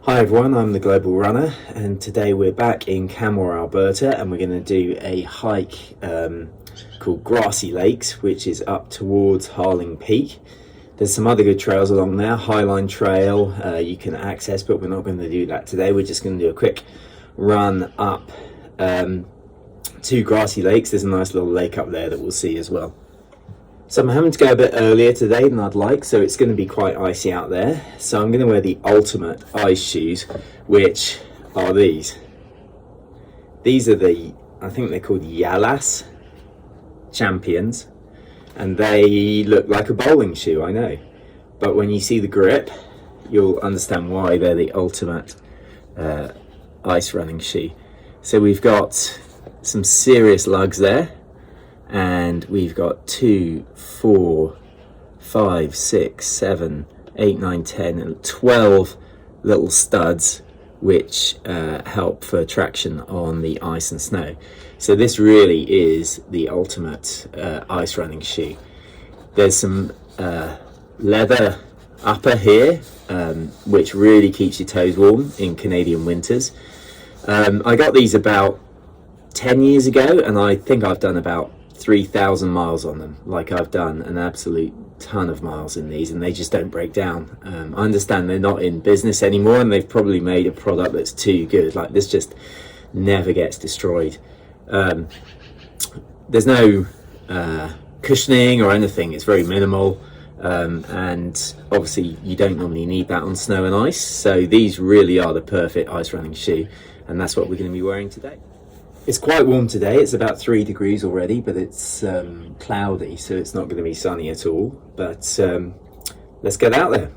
Hi everyone, I'm the Global Runner, and today we're back in Canmore, Alberta, and we're going to do a hike called Grassi Lakes, which is up towards Harling Peak. There's some other good trails along there. Highline Trail you can access, but we're not going to do that today. We're just going to do a quick run up to Grassi Lakes. There's a nice little lake up there that we'll see as well. So I'm having to go a bit earlier today than I'd like, so it's going to be quite icy out there. So I'm going to wear the ultimate ice shoes, which are these. These are I think they're called Jalas Champions, and they look like a bowling shoe, I know. But when you see the grip, you'll understand why they're the ultimate ice running shoe. So we've got some serious lugs there. And we've got 2, 4, 5, 6, 7, 8, 9, 10, and 12 little studs which help for traction on the ice and snow. So this really is the ultimate ice running shoe. There's some leather upper here which really keeps your toes warm in Canadian winters. I got these about 10 years ago, and I think I've done about 3,000 miles on them. Like, I've done an absolute ton of miles in these, and they just don't break down. I understand they're not in business anymore, and they've probably made a product that's too good. Like, this just never gets destroyed. There's no cushioning or anything. It's very minimal, and obviously you don't normally need that on snow and ice, so these really are the perfect ice running shoe, and that's what we're going to be wearing today. It's quite warm today. It's about 3 degrees already, but it's cloudy, so it's not going to be sunny at all. But let's get out there.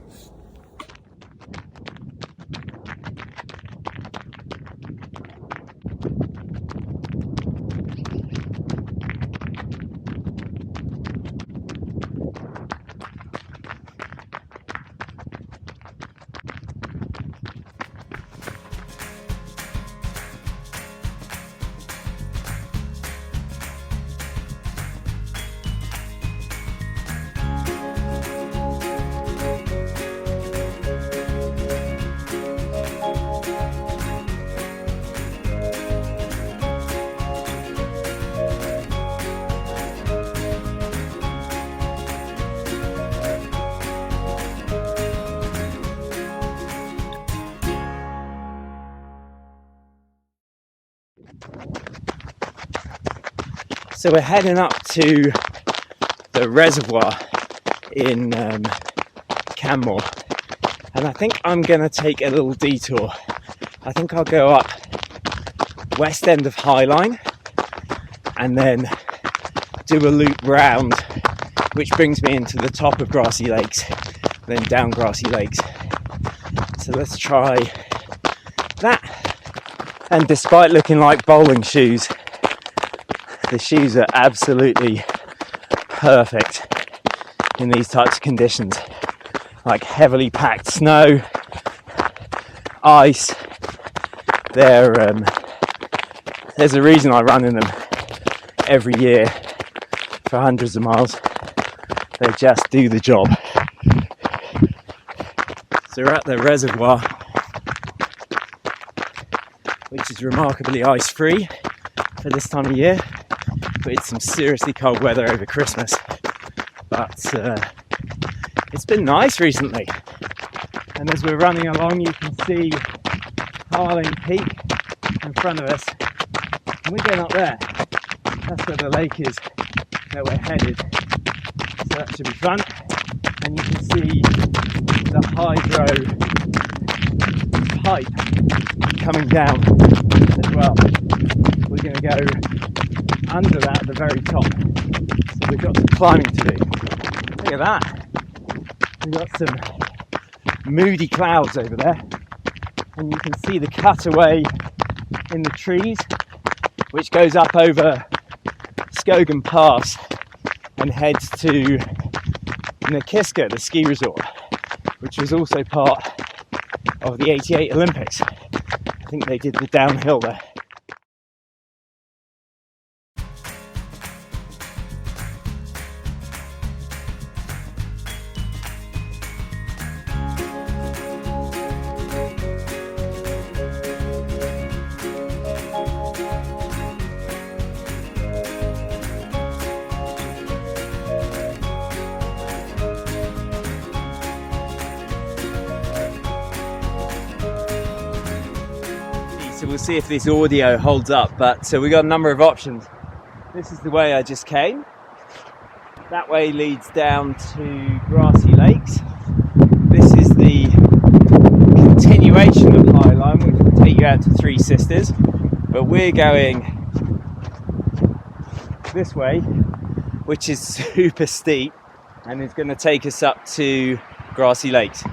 So we're heading up to the reservoir in Canmore, and I think I'm going to take a little detour. I think I'll go up west end of Highline and then do a loop round, which brings me into the top of Grassi Lakes, then down Grassi Lakes. So let's try that. And despite looking like bowling shoes, the shoes are absolutely perfect in these types of conditions, like heavily packed snow, ice. There's a reason I run in them every year for hundreds of miles. They just do the job. So we're at the reservoir, which is remarkably ice-free for this time of year. But it's some seriously cold weather over Christmas, but it's been nice recently. And as we're running along, you can see Harling Peak in front of us, and we're going up there. That's where the lake is that we're headed, so that should be fun. And you can see the hydro pipe coming down as well. We're going to go under that at the very top, so we've got some climbing to do. Look at that, we've got some moody clouds over there, and you can see the cutaway in the trees, which goes up over Skogan Pass and heads to Nakiska, the ski resort, which was also part of the '88 Olympics. I think they did the downhill there. so we'll see if this audio holds up, but we got a number of options. This is the way I just came. That way leads down to Grassi Lakes. This is the continuation of High Line, which will take you out to Three Sisters, but we're going this way, which is super steep and is going to take us up to Grassi Lakes.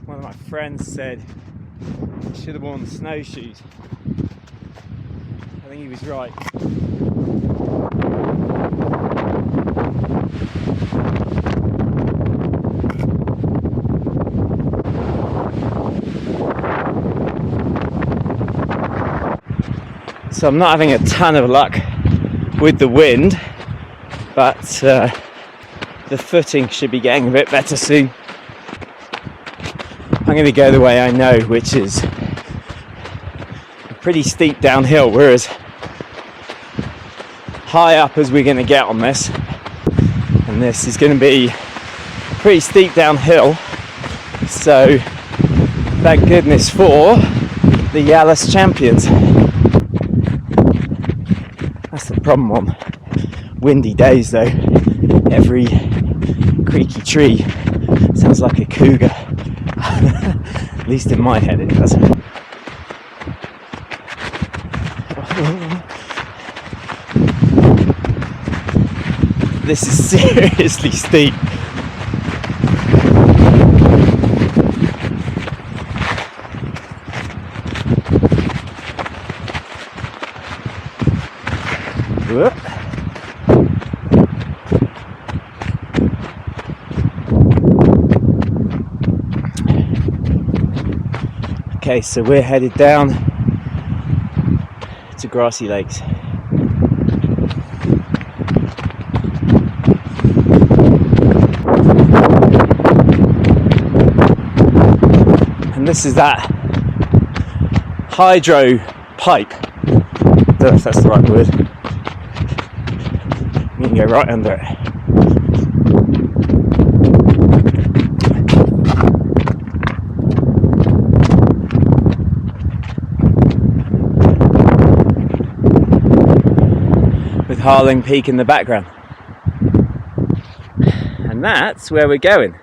One of my friends said I should have worn snowshoes. I think he was right. So I'm not having a ton of luck with the wind, but the footing should be getting a bit better soon. I'm going to go the way I know, which is a pretty steep downhill. We're as high up as we're going to get on this, and this is going to be pretty steep downhill, so thank goodness for the Jalas Champions. That's the problem on windy days though. Every creaky tree sounds like a cougar. At least in my head it does. This is seriously steep. Whoop. Okay, so we're headed down to Grassi Lakes. And this is that hydro pipe. I don't know if that's the right word. You can go right under it. With Harling Peak in the background. And that's where we're going.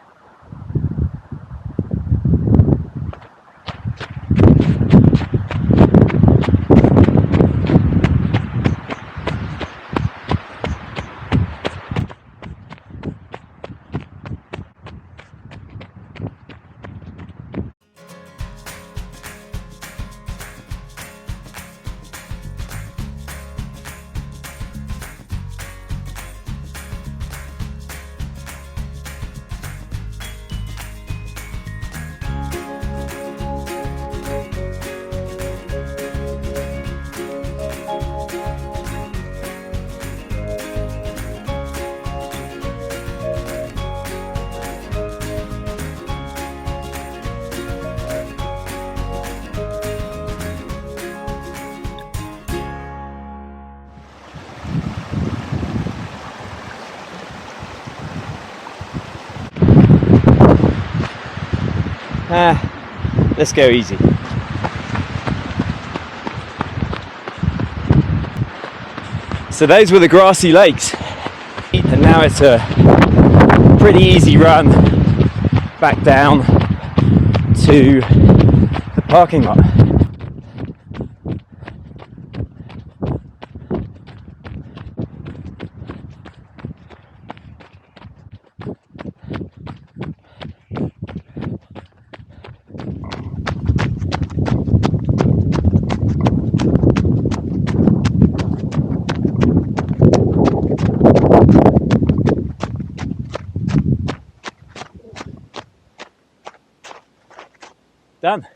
Let's go easy. So those were the Grassi Lakes, and now it's a pretty easy run back down to the parking lot. Done.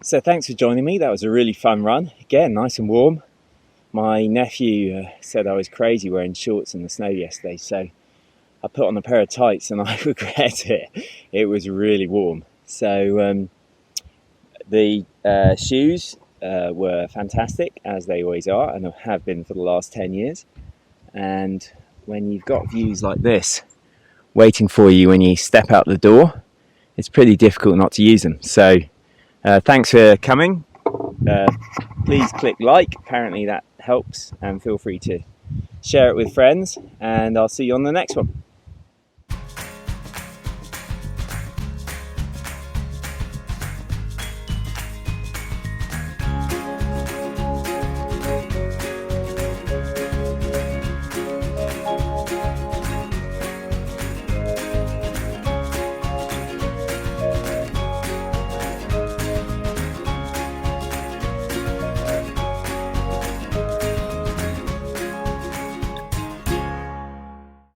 So thanks for joining me. That was a really fun run. Again, nice and warm. My nephew said I was crazy wearing shorts in the snow yesterday, so I put on a pair of tights and I regret it. It was really warm. So the shoes were fantastic, as they always are, and have been for the last 10 years. And when you've got views like this waiting for you when you step out the door, it's pretty difficult not to use them. So thanks for coming. Please click like, apparently that helps, and feel free to share it with friends, and I'll see you on the next one.